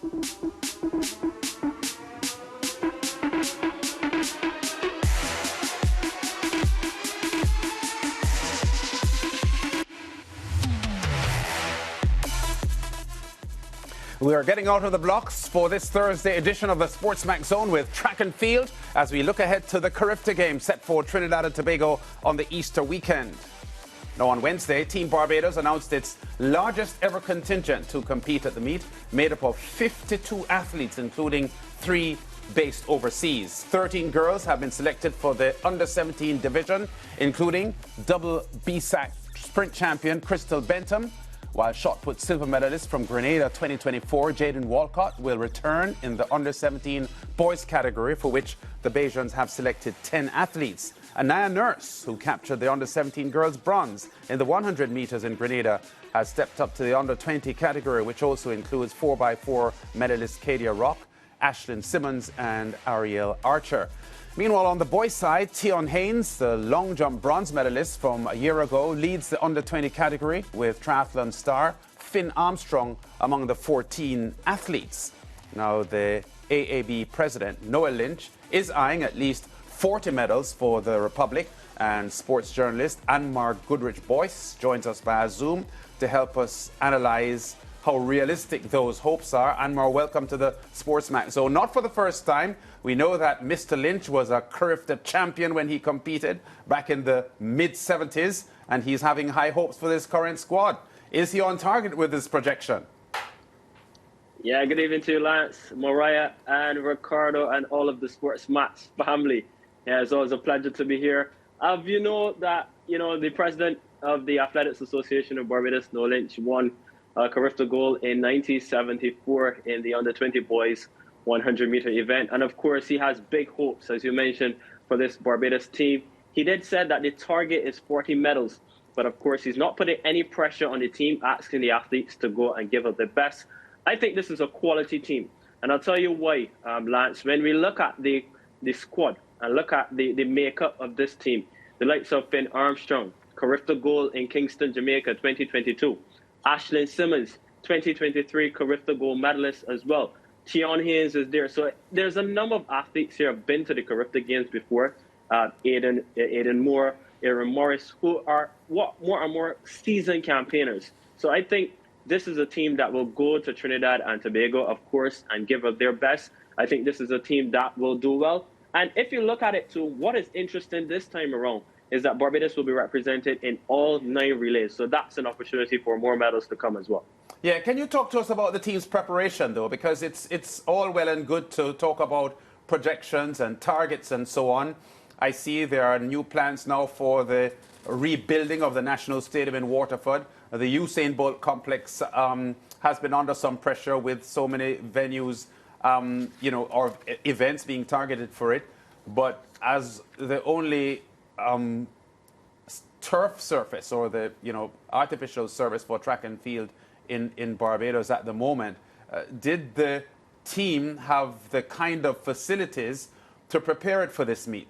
We are getting out of the blocks for this Thursday edition of the SportsMax Zone with track and field as we look ahead to the Carifta game set for Trinidad and Tobago on the Easter weekend. Now on Wednesday, Team Barbados announced its largest ever contingent to compete at the meet, made up of 52 athletes, including 3 based overseas. 13 girls have been selected for the under-17 division, including double BSAC sprint champion Crystal Bentham, while shot put silver medalist from Grenada 2024, Jaden Walcott, will return in the under-17 boys category, for which the Bajans have selected 10 athletes. Anaya Nurse, who captured the under-17 girls bronze in the 100 metres in Grenada, has stepped up to the under-20 category, which also includes 4x4 medalist Kadia Rock, Ashlyn Simmons and Ariel Archer. Meanwhile, on the boys' side, Tion Haynes, the long jump bronze medalist from a year ago, leads the under-20 category with triathlon star Finn Armstrong among the 14 athletes. Now, the AAB president, Noel Lynch, is eyeing at least 40 medals for the Republic, and sports journalist Anmar Goodrich-Boyce joins us via Zoom to help us analyse how realistic those hopes are. Anmar, welcome to the SportsMax. So not for the first time. We know that Mr. Lynch was a Carifta champion when he competed back in the mid-70s, and he's having high hopes for this current squad. Is he on target with this projection? Yeah, good evening to you, Lance, Mariah, and Ricardo, and all of the SportsMax family. Yeah, it's always a pleasure to be here. You know that, the president of the Athletics Association of Barbados, Noel Lynch, won a Carifta gold in 1974 in the under-20 boys 100-meter event. And of course, he has big hopes, as you mentioned, for this Barbados team. He did say that the target is 40 medals, but of course, he's not putting any pressure on the team, asking the athletes to go and give up their best. I think this is a quality team, and I'll tell you why, Lance. When we look at the squad and look at the makeup of this team, the likes of Finn Armstrong, Carifta gold in Kingston, Jamaica, 2022. Ashlyn Simmons, 2023 Carifta gold medalist as well. Tion Haynes is there. So there's a number of athletes here who have been to the Carifta Games before. Aidan Moore, Aaron Morris, who are more and more seasoned campaigners. So I think this is a team that will go to Trinidad and Tobago, of course, and give up their best. I think this is a team that will do well. And if you look at it too, what is interesting this time around is that Barbados will be represented in all 9 relays. So that's an opportunity for more medals to come as well. Yeah, can you talk to us about the team's preparation, though? Because it's all well and good to talk about projections and targets and so on. I see there are new plans now for the rebuilding of the National Stadium in Waterford. The Usain Bolt complex has been under some pressure with so many venues, or events being targeted for it. But as the only turf surface or the artificial surface for track and field in Barbados at the moment, did the team have the kind of facilities to prepare it for this meet?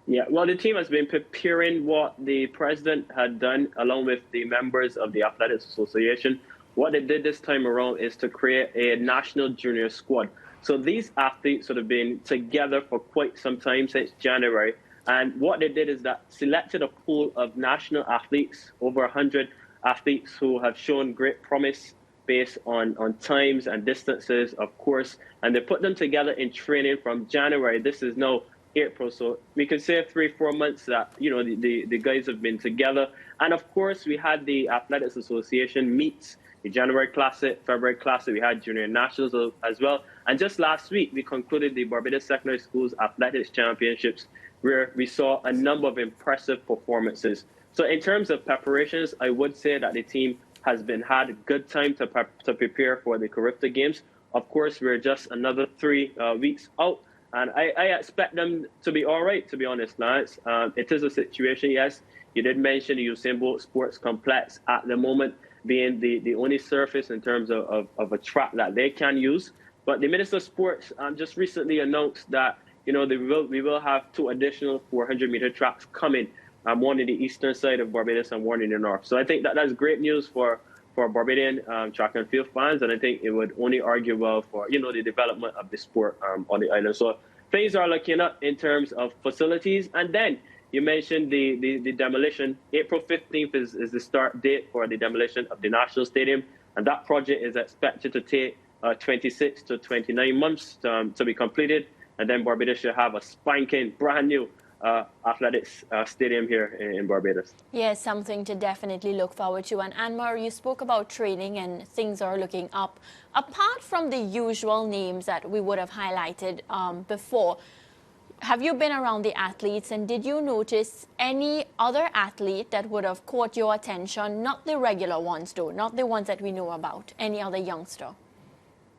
Yeah, well, the team has been preparing what the president had done along with the members of the Athletics Association. What they did this time around is to create a national junior squad. So these athletes have been together for quite some time, since January. And what they did is that selected a pool of national athletes, over 100 athletes who have shown great promise based on times and distances, of course. And they put them together in training from January. This is now April. So we can say 3-4 months that, the guys have been together. And of course, we had the Athletics Association meets, the January Classic, February Classic. We had Junior Nationals as well. And just last week, we concluded the Barbados Secondary Schools Athletics Championships, where we saw a number of impressive performances. So in terms of preparations, I would say that the team has had a good time to prepare for the Carifta Games. Of course, we're just another 3 weeks out, and I expect them to be all right, to be honest, Lance. It is a situation, yes. You did mention the Usain Bolt Sports Complex at the moment being the only surface in terms of a track that they can use. But the Minister of Sports just recently announced that we will have 2 additional 400-meter tracks coming, one in the eastern side of Barbados and one in the north. So I think that's great news for for Barbadian track and field fans, and I think it would only argue well for, the development of the sport on the island. So things are looking up in terms of facilities. And then you mentioned the demolition. April 15th is the start date for the demolition of the National Stadium, and that project is expected to take 26 to 29 months to be completed, and then Barbados should have a spanking brand new athletics stadium here in Barbados. Yes, something to definitely look forward to. And Anmar, you spoke about training and things are looking up. Apart from the usual names that we would have highlighted before, have you been around the athletes and did you notice any other athlete that would have caught your attention? Not the regular ones though, not the ones that we know about, any other youngster?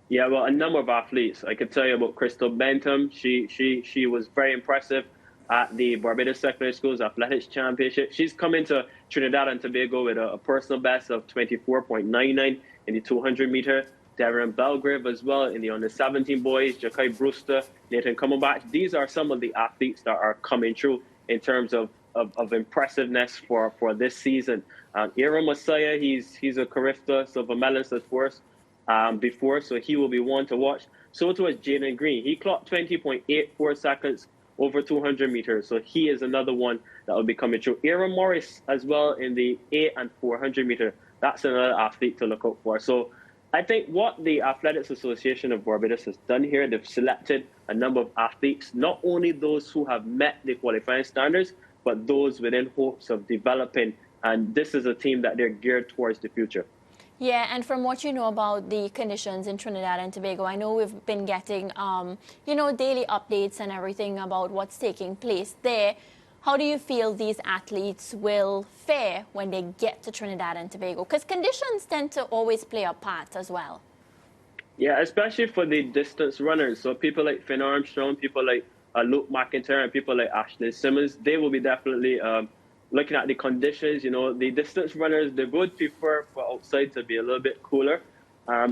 Yeah, well, a number of athletes. I could tell you about Crystal Bentham. She was very impressive at the Barbados Secondary Schools Athletics Championship. She's come into Trinidad and Tobago with a personal best of 24.99 in the 200 meter. Darren Belgrave as well in the under-17 boys, Jakai Brewster, Nathan Cumberbatch. These are some of the athletes that are coming through in terms of impressiveness for this season. Aaron Messiah, he's a Carifta silver medalist, of course, before, so he will be one to watch. So too is Jaden Green. He clocked 20.84 seconds over 200 meters, so he is another one that will be coming through. Aaron Morris as well in the 8 and 400 meter. That's another athlete to look out for. So I think what the Athletics Association of Barbados has done here, they've selected a number of athletes, not only those who have met the qualifying standards, but those within hopes of developing. And this is a team that they're geared towards the future. Yeah, and from what you know about the conditions in Trinidad and Tobago, I know we've been getting, daily updates and everything about what's taking place there. How do you feel these athletes will fare when they get to Trinidad and Tobago? Because conditions tend to always play a part as well. Yeah, especially for the distance runners. So people like Finn Armstrong, people like Luke McIntyre, and people like Ashley Simmons, they will be definitely looking at the conditions. The distance runners, they would prefer for outside to be a little bit cooler.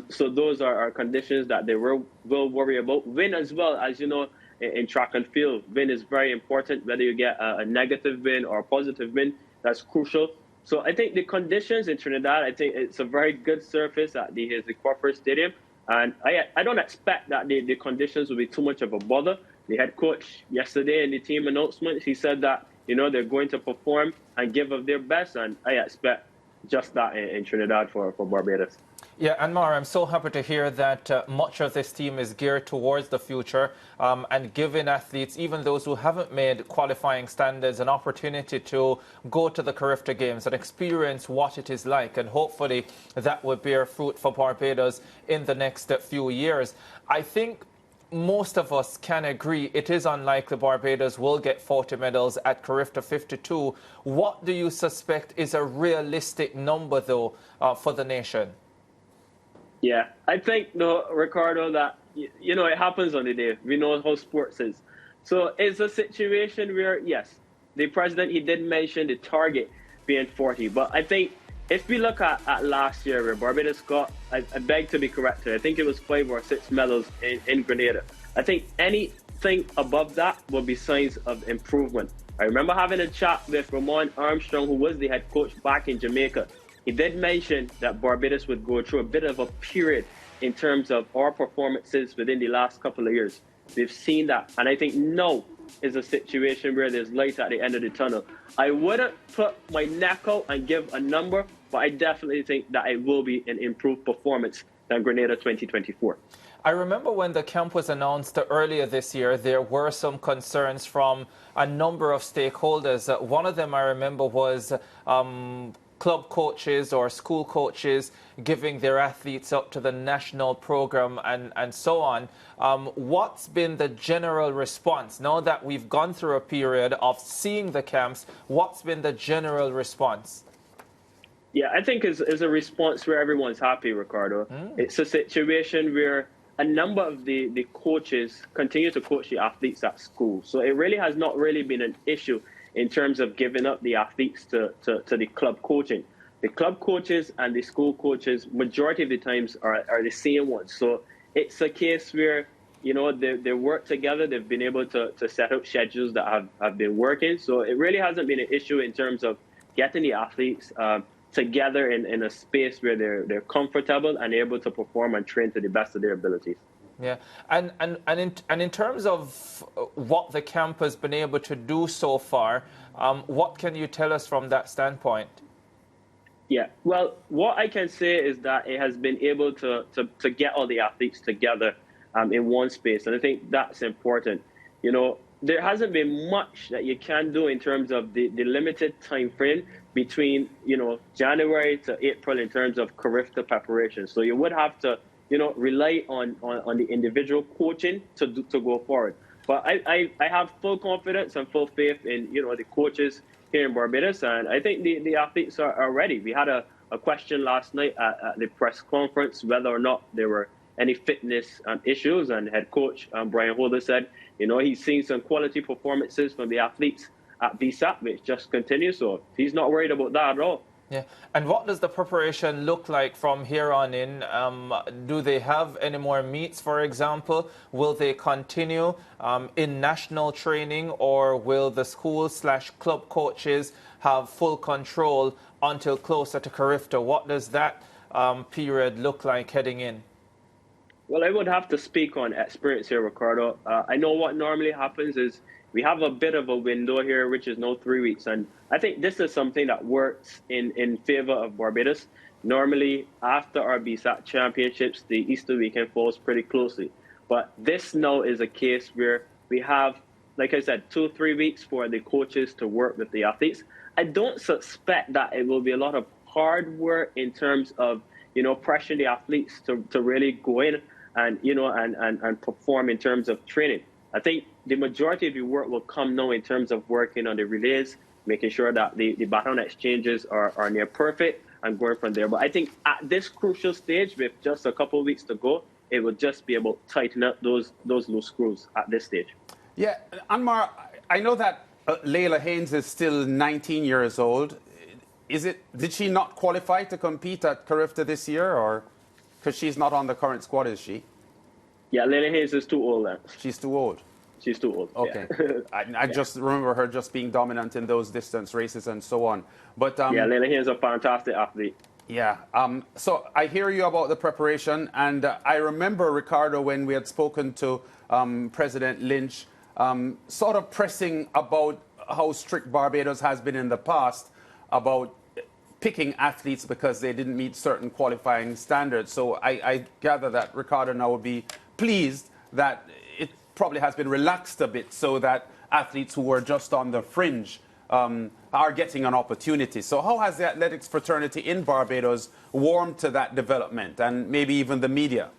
So those are conditions that they will worry about. Wind as well, as you know, in track and field, wind is very important, whether you get a negative wind or a positive wind, that's crucial. So I think the conditions in Trinidad, I think it's a very good surface at the Crawford Stadium. And I don't expect that the conditions will be too much of a bother. The head coach yesterday in the team announcement, he said that, they're going to perform and give of their best. And I expect just that in Trinidad for Barbados. Yeah, Anmar, I'm so happy to hear that much of this team is geared towards the future and giving athletes, even those who haven't made qualifying standards, an opportunity to go to the Carifta Games and experience what it is like. And hopefully that will bear fruit for Barbados in the next few years. I think most of us can agree it is unlikely Barbados will get 40 medals at Carifta 52. What do you suspect is a realistic number, though, for the nation? Yeah, I think, though, Ricardo, that, it happens on the day. We know how sports is. So it's a situation where, yes, the president, he did mention the target being 40. But I think if we look at last year where Barbados got, I beg to be corrected, I think it was 5 or 6 medals in Grenada. I think anything above that will be signs of improvement. I remember having a chat with Ramon Armstrong, who was the head coach back in Jamaica. He did mention that Barbados would go through a bit of a period in terms of our performances within the last couple of years. We've seen that. And I think now is a situation where there's light at the end of the tunnel. I wouldn't put my neck out and give a number, but I definitely think that it will be an improved performance than Grenada 2024. I remember when the camp was announced earlier this year, there were some concerns from a number of stakeholders. One of them I remember was club coaches or school coaches giving their athletes up to the national program and so on. What's been the general response? Now that we've gone through a period of seeing the camps, what's been the general response? Yeah, I think it's a response where everyone's happy, Ricardo. It's a situation where a number of the coaches continue to coach the athletes at school. So it really has not really been an issue in terms of giving up the athletes to the club coaching. The club coaches and the school coaches, majority of the times, are the same ones. So it's a case where, they work together. They've been able to set up schedules that have been working. So it really hasn't been an issue in terms of getting the athletes together in a space where they're comfortable and able to perform and train to the best of their abilities. Yeah, and in terms of what the camp has been able to do so far, what can you tell us from that standpoint? Yeah, well, what I can say is that it has been able to get all the athletes together in one space, and I think that's important. You know, there hasn't been much that you can do in terms of the limited time frame between, you know, January to April in terms of Carifta preparation. So you would have to, you know, rely on the individual coaching to go forward. But I have full confidence and full faith in, you know, the coaches here in Barbados, and I think the athletes are ready. We had a question last night at the press conference whether or not there were any fitness issues, and head coach Brian Holder said, you know, he's seen some quality performances from the athletes at BSAP, which just continues, so he's not worried about that at all. Yeah, and what does the preparation look like from here on in? Do they have any more meets, for example? Will they continue in national training, or will the school/club coaches have full control until closer to Carifta? What does that period look like heading in? Well, I would have to speak on experience here, Ricardo. I know what normally happens is we have a bit of a window here, which is now 3 weeks. And I think this is something that works in favor of Barbados. Normally, after our BSAT championships, the Easter weekend falls pretty closely. But this now is a case where we have, like I said, 2-3 weeks for the coaches to work with the athletes. I don't suspect that it will be a lot of hard work in terms of, you know, pressuring the athletes to really go in and, you know, and perform in terms of training. I think the majority of the work will come now in terms of working on the relays, making sure that the baton exchanges are near perfect and going from there. But I think at this crucial stage, with just a couple of weeks to go, it will just be able to tighten up those loose screws at this stage. Yeah, Anmar, I know that Layla Haynes is still 19 years old. Did she not qualify to compete at Carifta this year, or because she's not on the current squad, is she? Yeah, Layla Haynes is too old. She's too old. She's too old. Okay. Yeah. I just remember her just being dominant in those distance races and so on. But yeah, Layla Haynes is a fantastic athlete. Yeah. So I hear you about the preparation, and I remember, Ricardo, when we had spoken to President Lynch, sort of pressing about how strict Barbados has been in the past about picking athletes because they didn't meet certain qualifying standards. So I gather that Ricardo now would be pleased that it probably has been relaxed a bit so that athletes who were just on the fringe are getting an opportunity. So how has the athletics fraternity in Barbados warmed to that development, and maybe even the media?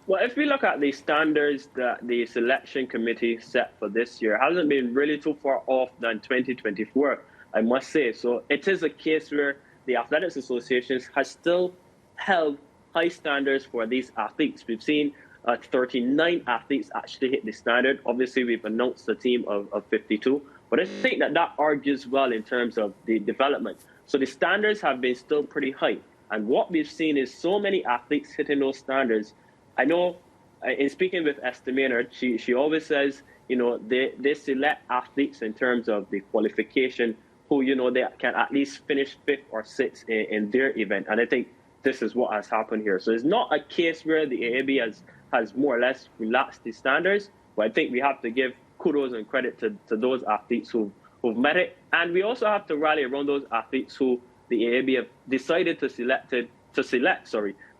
Well, if we look at the standards that the selection committee set for this year, it hasn't been really too far off than 2024, I must say. So it is a case where the Athletics Association has still held high standards for these athletes. We've seen 39 athletes actually hit the standard. Obviously, we've announced a team of 52. But I think that argues well in terms of the development. So the standards have been still pretty high. And what we've seen is so many athletes hitting those standards. I know in speaking with Esther Maynard, she always says, you know, they select athletes in terms of the qualification who, you know, they can at least finish 5th or 6th in their event. And I think this is what has happened here. So it's not a case where the AAB has more or less relaxed the standards, but I think we have to give kudos and credit to those athletes who've met it. And we also have to rally around those athletes who the AAB have decided to select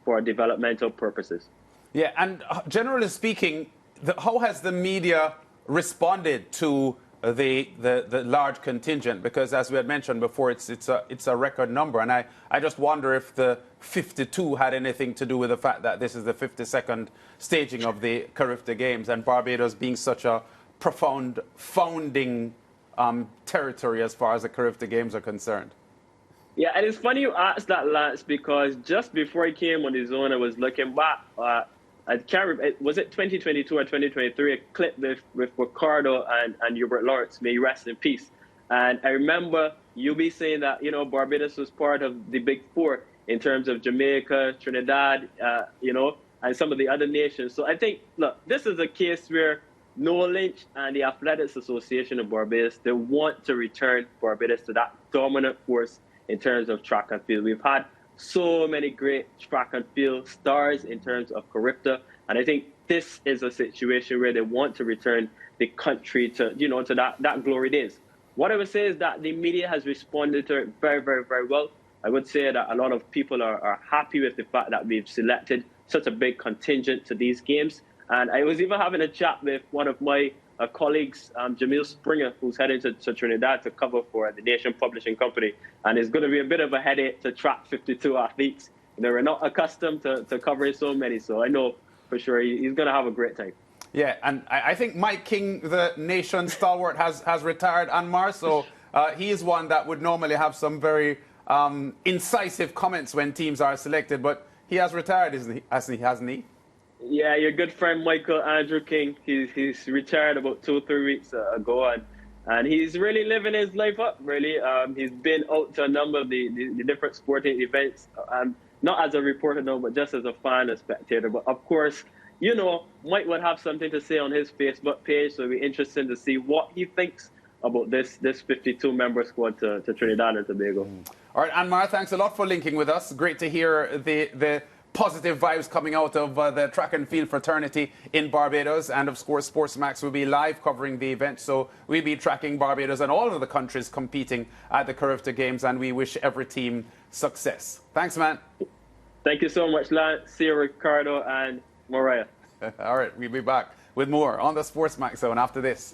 for developmental purposes. Yeah, and generally speaking, how has the media responded to the large contingent? Because as we had mentioned before, it's a record number, and I just wonder if the 52 had anything to do with the fact that this is the 52nd staging of the Carifta Games, and Barbados being such a profound founding territory as far as the Carifta Games are concerned. Yeah, and it's funny you asked that, Lance, because just before I came on the zone, I was looking back. I can't remember, was it 2022 or 2023? A clip with Ricardo and Hubert Lawrence, may you rest in peace. And I remember you be saying that, you know, Barbados was part of the Big Four in terms of Jamaica, Trinidad, you know, and some of the other nations. So I think, look, this is a case where Noah Lynch and the Athletics Association of Barbados, they want to return Barbados to that dominant force in terms of track and field. We've had so many great track and field stars in terms of Carifta, and I think this is a situation where they want to return the country to, to that glory days. What I would say is that the media has responded to it very, very, very well. I would say that a lot of people are happy with the fact that we've selected such a big contingent to these games. And I was even having a chat with one of my colleagues, Jamil Springer, who's heading to Trinidad to cover for the Nation Publishing Company. And it's going to be a bit of a headache to track 52 athletes. We're not accustomed to covering so many. So I know for sure he's going to have a great time. Yeah, and I think Mike King, the nation stalwart, has retired, Anmar. So he is one that would normally have some very incisive comments when teams are selected. But he has retired, hasn't he? Yeah, your good friend Michael Andrew King, he's retired about 2 or 3 weeks ago, and he's really living his life up, really. He's been out to a number of the different sporting events, not as a reporter, no, but just as a fan, a spectator. But of course, Mike would have something to say on his Facebook page, so it'll be interesting to see what he thinks about this 52-member squad to Trinidad and Tobago. All right, Anmar, thanks a lot for linking with us. Great to hear the positive vibes coming out of the track and field fraternity in Barbados. And of course, SportsMax will be live covering the event. So we'll be tracking Barbados and all of the countries competing at the Carifta Games. And we wish every team success. Thanks, man. Thank you so much, Lance. See you, Ricardo and Mariah. All right, we'll be back with more on the SportsMax Zone after this.